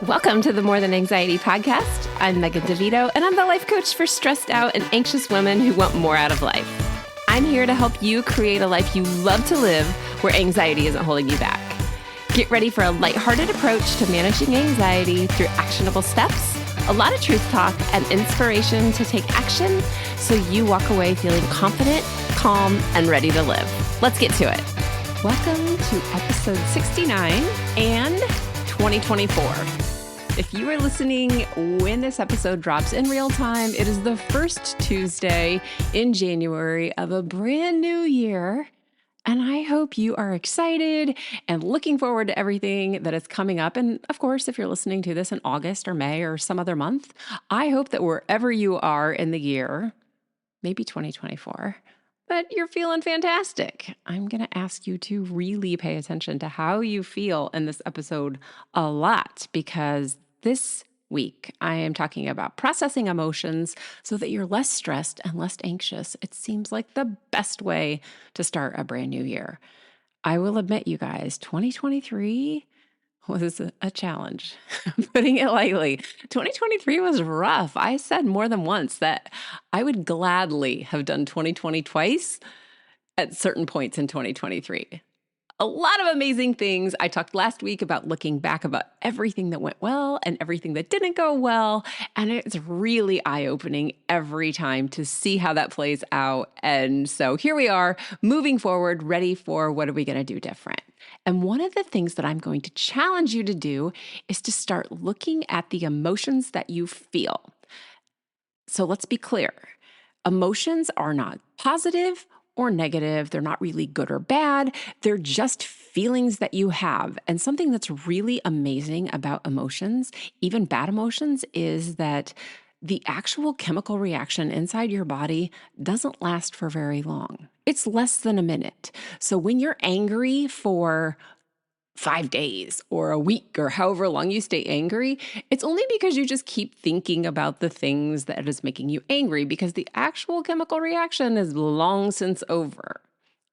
Welcome to the More Than Anxiety podcast. I'm Megan DeVito, and I'm the life coach for stressed out and anxious women who want more out of life. I'm here to help you create a life you love to live where anxiety isn't holding you back. Get ready for a lighthearted approach to managing anxiety through actionable steps, a lot of truth talk, and inspiration to take action so you walk away feeling confident, calm, and ready to live. Let's get to it. Welcome to episode 69 and 2024. If you are listening when this episode drops in real time, it is the first Tuesday in January of a brand new year. And I hope you are excited and looking forward to everything that is coming up. And of course, if you're listening to this in August or May or some other month, I hope that wherever you are in the year, maybe 2024, but you're feeling fantastic. I'm going to ask you to really pay attention to how you feel in this episode a lot, because this week I am talking about processing emotions so that you're less stressed and less anxious. It seems like the best way to start a brand new year. I will admit, you guys, 2023 was a challenge. Putting it lightly, 2023 was rough. I said more than once that I would gladly have done 2020 twice at certain points in 2023. A lot of amazing things. I talked last week about looking back about everything that went well and everything that didn't go well. And it's really eye-opening every time to see how that plays out. And so here we are, moving forward, ready for what are we going to do different. And one of the things that I'm going to challenge you to do is to start looking at the emotions that you feel. So let's be clear. Emotions are not positive or negative. They're not really good or bad. They're just feelings that you have. And something that's really amazing about emotions, even bad emotions, is that the actual chemical reaction inside your body doesn't last for very long. It's less than a minute. So when you're angry for 5 days or a week or however long you stay angry, it's only because you just keep thinking about the things that is making you angry, because the actual chemical reaction is long since over.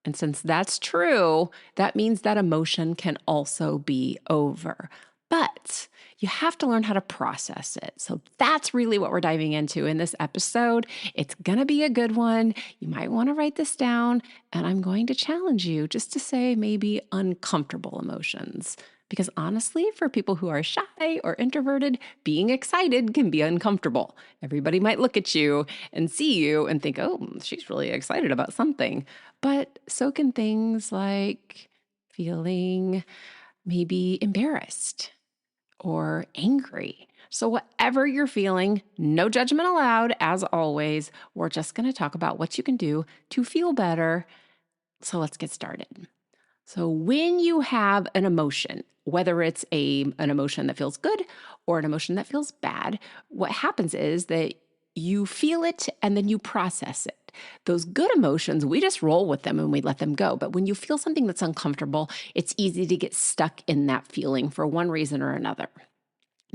And since that's true, that means that emotion can also be over. But you have to learn how to process it. So that's really what we're diving into in this episode. It's going to be a good one. You might want to write this down, and I'm going to challenge you just to say maybe uncomfortable emotions. Because honestly, for people who are shy or introverted, being excited can be uncomfortable. Everybody might look at you and see you and think, oh, she's really excited about something. But so can things like feeling maybe embarrassed or angry. So whatever you're feeling, no judgment allowed. As always, we're just going to talk about what you can do to feel better. So let's get started. So when you have an emotion, whether it's an emotion that feels good or an emotion that feels bad, what happens is that you feel it and then you process it. Those good emotions, we just roll with them and we let them go. But when you feel something that's uncomfortable, it's easy to get stuck in that feeling for one reason or another.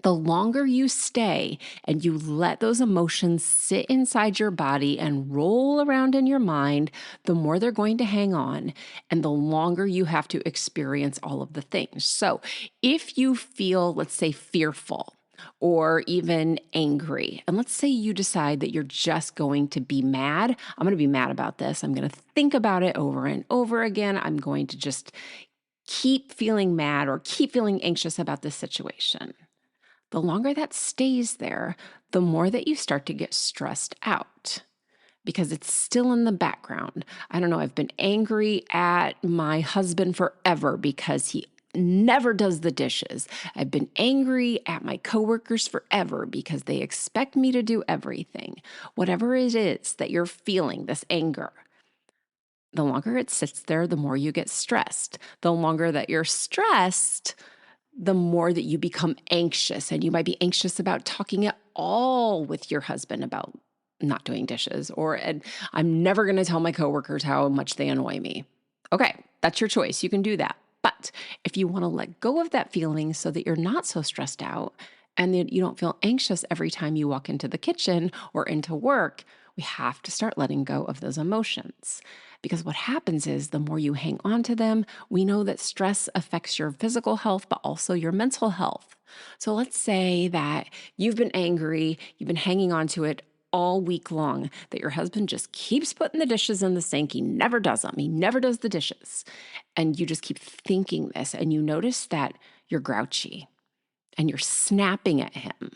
The longer you stay and you let those emotions sit inside your body and roll around in your mind, the more they're going to hang on, and the longer you have to experience all of the things. So if you feel, let's say, fearful or even angry, and let's say you decide that you're just going to be mad, I'm going to be mad about this. I'm going to think about it over and over again. I'm going to just keep feeling mad or keep feeling anxious about this situation. The longer that stays there, the more that you start to get stressed out because it's still in the background. I don't know, I've been angry at my husband forever because he never does the dishes. I've been angry at my coworkers forever because they expect me to do everything. Whatever it is that you're feeling, this anger, the longer it sits there, the more you get stressed. The longer that you're stressed, the more that you become anxious, and you might be anxious about talking at all with your husband about not doing dishes, or I'm never going to tell my coworkers how much they annoy me. Okay, that's your choice. You can do that. But if you want to let go of that feeling so that you're not so stressed out and that you don't feel anxious every time you walk into the kitchen or into work, we have to start letting go of those emotions. Because what happens is the more you hang on to them, we know that stress affects your physical health, but also your mental health. So let's say that you've been angry, you've been hanging on to it all week long, that your husband just keeps putting the dishes in the sink. He never does them. He never does the dishes. And you just keep thinking this, and you notice that you're grouchy and you're snapping at him,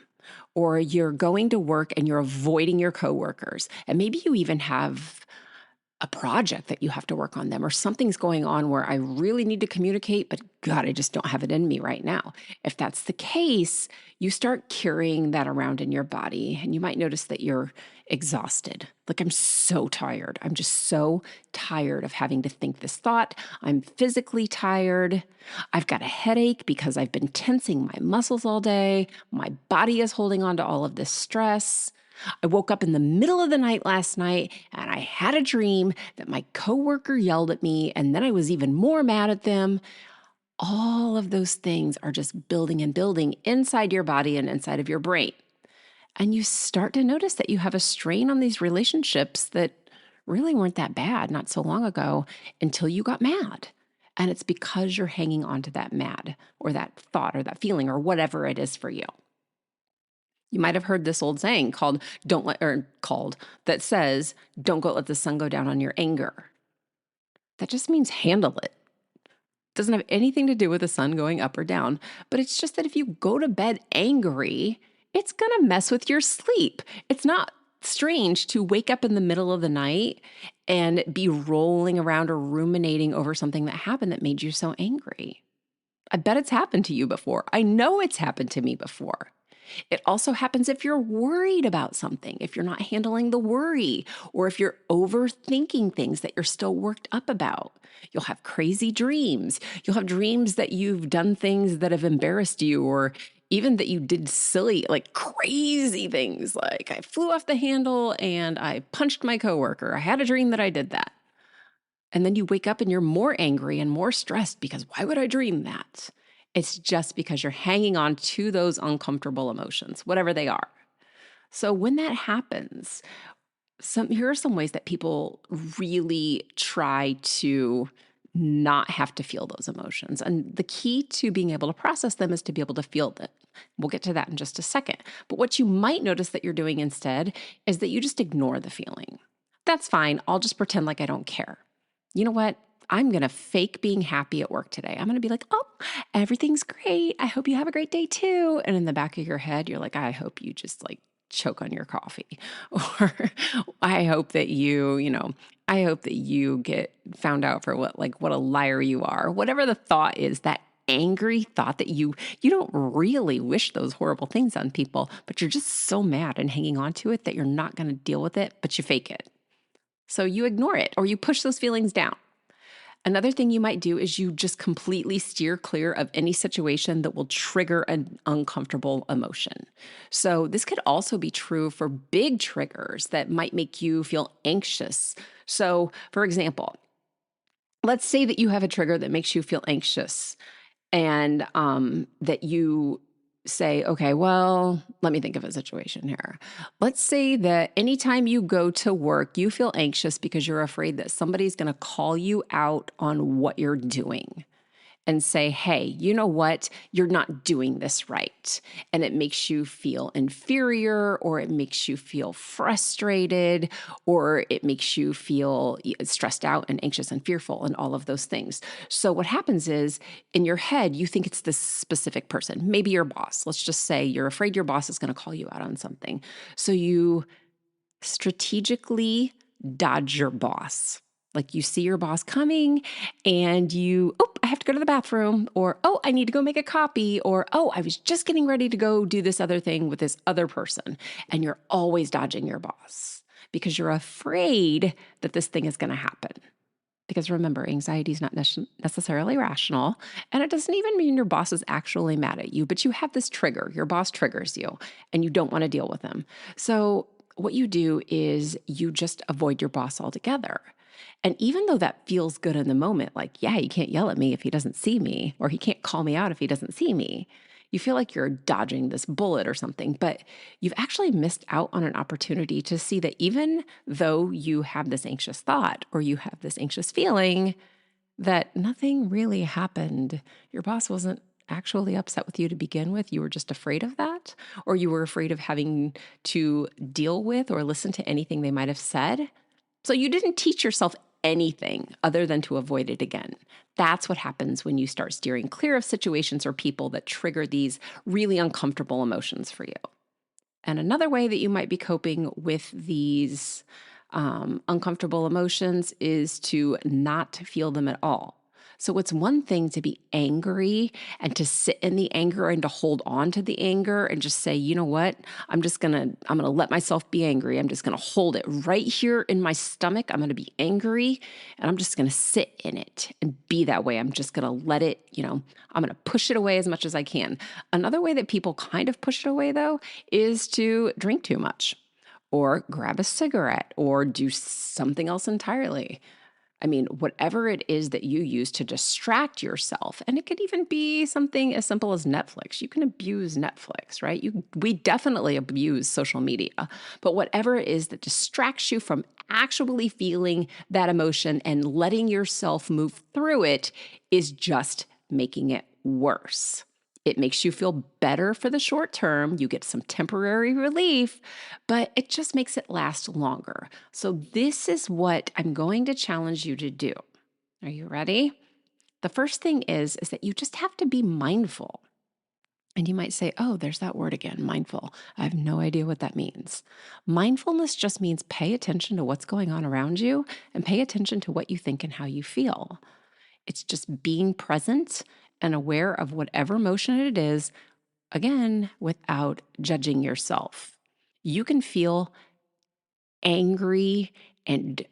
or you're going to work and you're avoiding your coworkers. And maybe you even have a project that you have to work on them, or something's going on where I really need to communicate, but God, I just don't have it in me right now. If that's the case, you start carrying that around in your body, and you might notice that you're exhausted. Like, I'm so tired. I'm just so tired of having to think this thought. I'm physically tired. I've got a headache because I've been tensing my muscles all day. My body is holding on to all of this stress. I woke up in the middle of the night last night and I had a dream that my coworker yelled at me, and then I was even more mad at them. All of those things are just building and building inside your body and inside of your brain. And you start to notice that you have a strain on these relationships that really weren't that bad not so long ago until you got mad. And it's because you're hanging on to that mad or that thought or that feeling or whatever it is for you. You might have heard this old saying that says, don't go let the sun go down on your anger. That just means handle it. Doesn't have anything to do with the sun going up or down, but it's just that if you go to bed angry, it's going to mess with your sleep. It's not strange to wake up in the middle of the night and be rolling around or ruminating over something that happened that made you so angry. I bet it's happened to you before. I know it's happened to me before. It also happens if you're worried about something, if you're not handling the worry, or if you're overthinking things that you're still worked up about. You'll have crazy dreams. You'll have dreams that you've done things that have embarrassed you, or even that you did silly, like crazy things, like I flew off the handle and I punched my coworker. I had a dream that I did that. And then you wake up and you're more angry and more stressed because why would I dream that? It's just because you're hanging on to those uncomfortable emotions, whatever they are. So when that happens, here are some ways that people really try to not have to feel those emotions. And the key to being able to process them is to be able to feel them. We'll get to that in just a second. But what you might notice that you're doing instead is that you just ignore the feeling. That's fine. I'll just pretend like I don't care. You know what? I'm going to fake being happy at work today. I'm going to be like, oh, everything's great. I hope you have a great day too. And in the back of your head, you're like, I hope you just like choke on your coffee. Or I hope that I hope that you get found out for what a liar you are. Whatever the thought is, that angry thought that you don't really wish those horrible things on people, but you're just so mad and hanging on to it that you're not going to deal with it, but you fake it. So you ignore it or you push those feelings down. Another thing you might do is you just completely steer clear of any situation that will trigger an uncomfortable emotion. So this could also be true for big triggers that might make you feel anxious. So for example, let's say that you have a trigger that makes you feel anxious and that you say, okay, well, let me think of a situation here. Let's say that anytime you go to work, you feel anxious because you're afraid that somebody's going to call you out on what you're doing and say, hey, you know what? You're not doing this right. And it makes you feel inferior, or it makes you feel frustrated, or it makes you feel stressed out and anxious and fearful and all of those things. So what happens is in your head, you think it's this specific person, maybe your boss. Let's just say you're afraid your boss is going to call you out on something. So you strategically dodge your boss. Like you see your boss coming and I have to go to the bathroom, or, oh, I need to go make a copy, or, oh, I was just getting ready to go do this other thing with this other person. And you're always dodging your boss because you're afraid that this thing is going to happen. Because remember, anxiety is not necessarily rational, and it doesn't even mean your boss is actually mad at you, but you have this trigger. Your boss triggers you and you don't want to deal with them. So what you do is you just avoid your boss altogether. And even though that feels good in the moment, like, yeah, he can't yell at me if he doesn't see me, or he can't call me out if he doesn't see me, You feel like you're dodging this bullet or something, but you've actually missed out on an opportunity to see that even though you have this anxious thought or you have this anxious feeling, that nothing really happened. Your boss wasn't actually upset with you to begin with. You were just afraid of that, or you were afraid of having to deal with or listen to anything they might have said. So you didn't teach yourself anything other than to avoid it again. That's what happens when you start steering clear of situations or people that trigger these really uncomfortable emotions for you. And another way that you might be coping with these uncomfortable emotions is to not feel them at all. So it's one thing to be angry and to sit in the anger and to hold on to the anger and just say, you know what, I'm going to let myself be angry. I'm just going to hold it right here in my stomach. I'm going to be angry and I'm just going to sit in it and be that way. I'm just going to let it, I'm going to push it away as much as I can. Another way that people kind of push it away though is to drink too much, or grab a cigarette, or do something else entirely. I mean, whatever it is that you use to distract yourself, and it could even be something as simple as Netflix. You can abuse Netflix, right? We definitely abuse social media, but whatever it is that distracts you from actually feeling that emotion and letting yourself move through it is just making it worse. It makes you feel better for the short term. You get some temporary relief, but it just makes it last longer. So this is what I'm going to challenge you to do. Are you ready? The first thing is that you just have to be mindful. And you might say, oh, there's that word again, mindful. I have no idea what that means. Mindfulness just means pay attention to what's going on around you and pay attention to what you think and how you feel. It's just being present and aware of whatever emotion it is, again, without judging yourself. You can feel angry and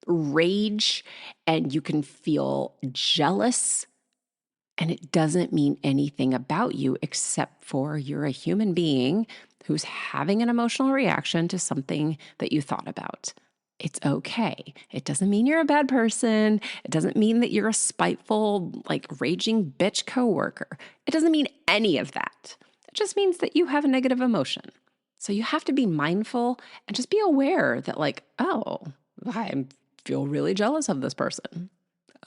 rage, and you can feel jealous, and it doesn't mean anything about you except for you're a human being who's having an emotional reaction to something that you thought about. It's okay. It doesn't mean you're a bad person. It doesn't mean that you're a spiteful, raging bitch coworker. It doesn't mean any of that. It just means that you have a negative emotion. So you have to be mindful and just be aware that oh, I feel really jealous of this person.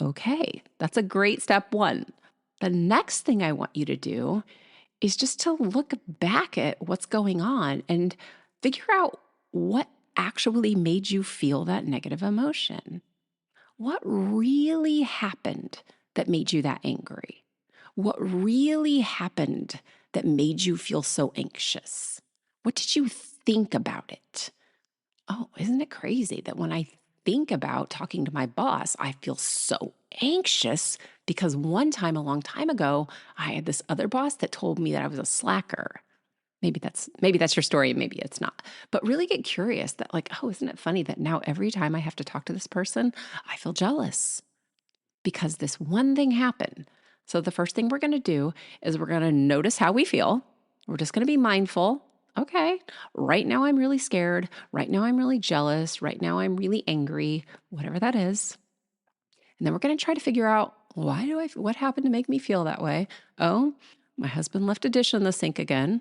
Okay, that's a great step one. The next thing I want you to do is just to look back at what's going on and figure out what actually made you feel that negative emotion. What really happened that made you that angry? What really happened that made you feel so anxious? What did you think about it? Oh, isn't it crazy that when I think about talking to my boss, I feel so anxious because one time, a long time ago, I had this other boss that told me that I was a slacker. Maybe that's your story, maybe it's not. But really get curious that oh, isn't it funny that now every time I have to talk to this person, I feel jealous because this one thing happened. So the first thing we're going to do is we're going to notice how we feel. We're just going to be mindful. Okay, right now I'm really scared. Right now I'm really jealous. Right now I'm really angry, whatever that is. And then we're going to try to figure out what happened to make me feel that way? Oh, my husband left a dish in the sink again.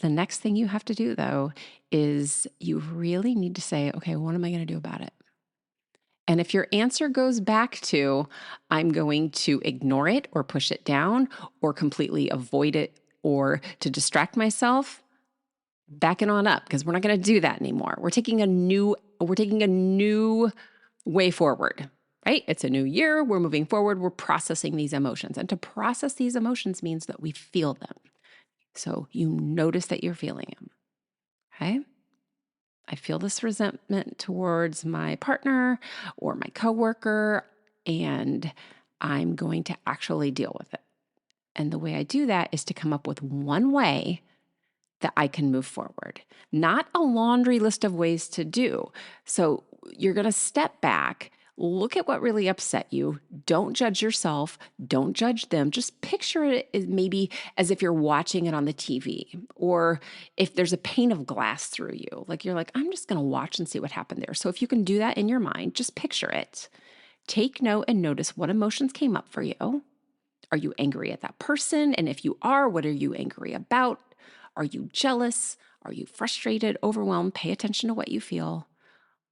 The next thing you have to do though is you really need to say, okay, what am I going to do about it? And if your answer goes back to, I'm going to ignore it or push it down or completely avoid it or to distract myself, back it on up because we're not going to do that anymore. We're taking a new way forward, right? It's a new year. We're moving forward. We're processing these emotions. And to process these emotions means that we feel them. So you notice that you're feeling them, okay? I feel this resentment towards my partner or my coworker, and I'm going to actually deal with it. And the way I do that is to come up with one way that I can move forward, not a laundry list of ways to do. So you're going to step back, look at what really upset you. Don't judge yourself. Don't judge them. Just picture it as maybe as if you're watching it on the TV, or if there's a pane of glass through you. You're I'm just going to watch and see what happened there. So if you can do that in your mind, just picture it. Take note and notice what emotions came up for you. Are you angry at that person? And if you are, what are you angry about? Are you jealous? Are you frustrated, overwhelmed? Pay attention to what you feel.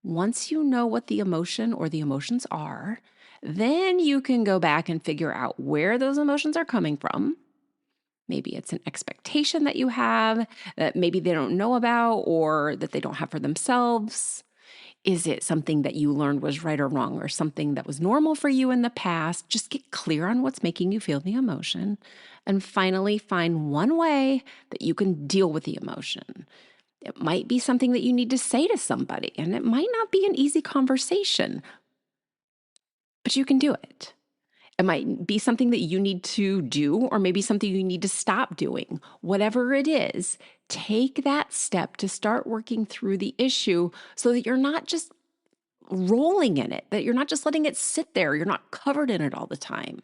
Once you know what the emotion or the emotions are, then you can go back and figure out where those emotions are coming from. Maybe it's an expectation that you have that maybe they don't know about or that they don't have for themselves. Is it something that you learned was right or wrong or something that was normal for you in the past? Just get clear on what's making you feel the emotion. And finally, find one way that you can deal with the emotion. It might be something that you need to say to somebody, and it might not be an easy conversation, but you can do it. It might be something that you need to do, or maybe something you need to stop doing. Whatever it is, take that step to start working through the issue so that you're not just rolling in it, that you're not just letting it sit there, you're not covered in it all the time.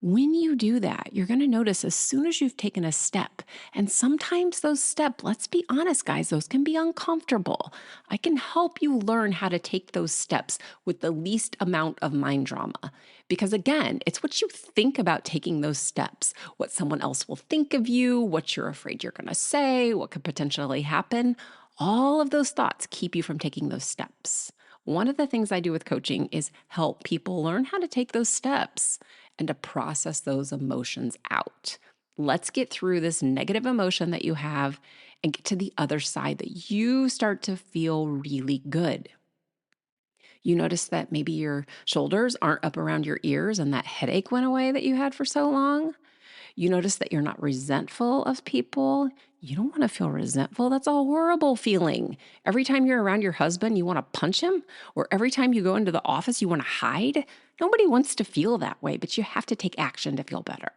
When you do that, you're going to notice as soon as you've taken a step, and sometimes those steps, let's be honest, guys, those can be uncomfortable. I can help you learn how to take those steps with the least amount of mind drama. Because again, it's what you think about taking those steps, what someone else will think of you, what you're afraid you're going to say, what could potentially happen. All of those thoughts keep you from taking those steps. One of the things I do with coaching is help people learn how to take those steps and to process those emotions out. Let's get through this negative emotion that you have and get to the other side that you start to feel really good. You notice that maybe your shoulders aren't up around your ears and that headache went away that you had for so long. You notice that you're not resentful of people. You don't want to feel resentful. That's a horrible feeling. Every time you're around your husband, you want to punch him, or every time you go into the office, you want to hide. Nobody wants to feel that way, but you have to take action to feel better.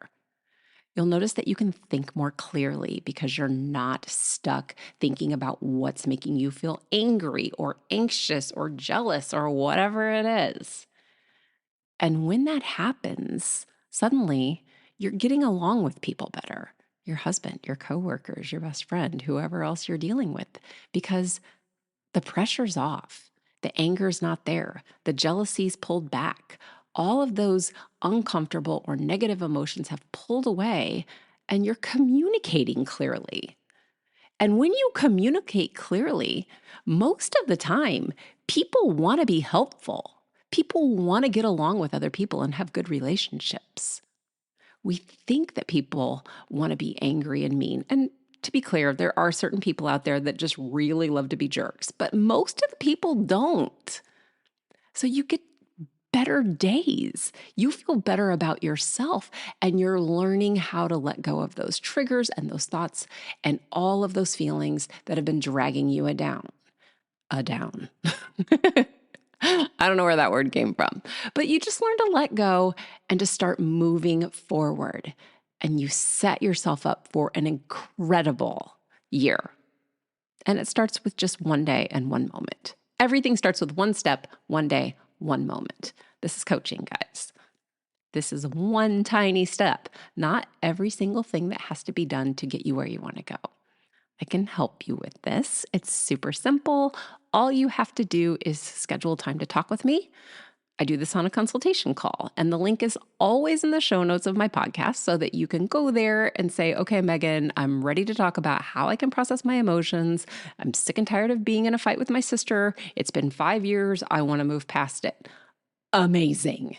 You'll notice that you can think more clearly because you're not stuck thinking about what's making you feel angry or anxious or jealous or whatever it is. And when that happens, suddenly you're getting along with people better. Your husband, your coworkers, your best friend, whoever else you're dealing with, because the pressure's off. The anger's not there. The jealousy's pulled back. All of those uncomfortable or negative emotions have pulled away, and you're communicating clearly. And when you communicate clearly, most of the time, people want to be helpful. People want to get along with other people and have good relationships. We think that people want to be angry and mean. And to be clear, there are certain people out there that just really love to be jerks, but most of the people don't. So you get better days. You feel better about yourself, and you're learning how to let go of those triggers and those thoughts and all of those feelings that have been dragging you down. Down. I don't know where that word came from, but you just learn to let go and to start moving forward. And you set yourself up for an incredible year. And it starts with just one day and one moment. Everything starts with one step, one day, one moment. This is coaching, guys. This is one tiny step, not every single thing that has to be done to get you where you want to go. I can help you with this. It's super simple. All you have to do is schedule time to talk with me. I do this on a consultation call, and the link is always in the show notes of my podcast so that you can go there and say, okay, Megan, I'm ready to talk about how I can process my emotions. I'm sick and tired of being in a fight with my sister. It's been 5 years. I want to move past it. Amazing.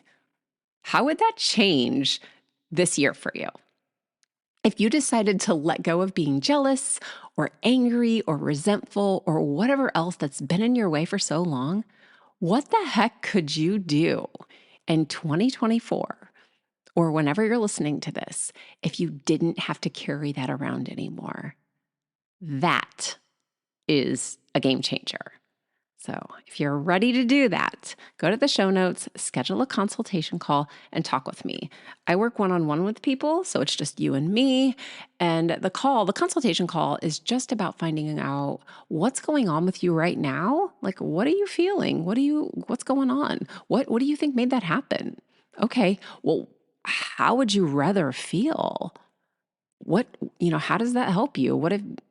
How would that change this year for you? If you decided to let go of being jealous or angry or resentful or whatever else that's been in your way for so long, what the heck could you do in 2024 or whenever you're listening to this if you didn't have to carry that around anymore? That is a game changer. So if you're ready to do that, go to the show notes, schedule a consultation call, and talk with me. I work one-on-one with people, so it's just you and me. And the consultation call is just about finding out what's going on with you right now. Like, what are you feeling? What's going on? What do you think made that happen? Okay, well, how would you rather feel? How does that help you?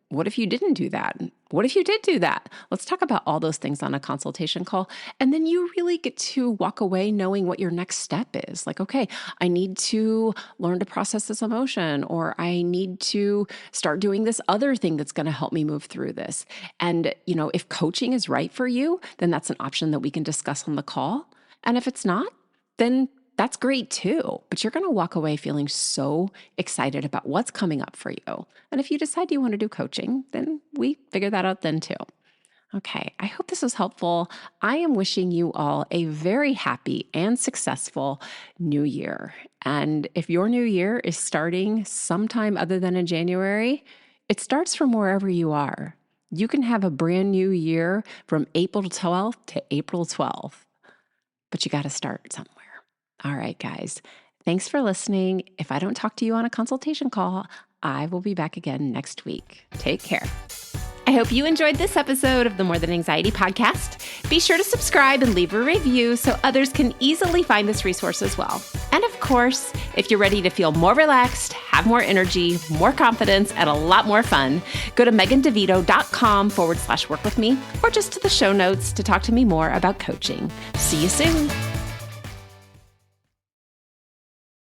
what if you didn't do that? What if you did do that? Let's talk about all those things on a consultation call. And then you really get to walk away knowing what your next step is. Like, okay, I need to learn to process this emotion, or I need to start doing this other thing that's going to help me move through this. And, if coaching is right for you, then that's an option that we can discuss on the call. And if it's not, then that's great too, but you're going to walk away feeling so excited about what's coming up for you. And if you decide you want to do coaching, then we figure that out then too. Okay, I hope this was helpful. I am wishing you all a very happy and successful new year. And if your new year is starting sometime other than in January, it starts from wherever you are. You can have a brand new year from April 12th to April 12th, but you got to start somewhere. All right, guys, thanks for listening. If I don't talk to you on a consultation call, I will be back again next week. Take care. I hope you enjoyed this episode of the More Than Anxiety podcast. Be sure to subscribe and leave a review so others can easily find this resource as well. And of course, if you're ready to feel more relaxed, have more energy, more confidence, and a lot more fun, go to megandevito.com/work with me, or just to the show notes to talk to me more about coaching. See you soon.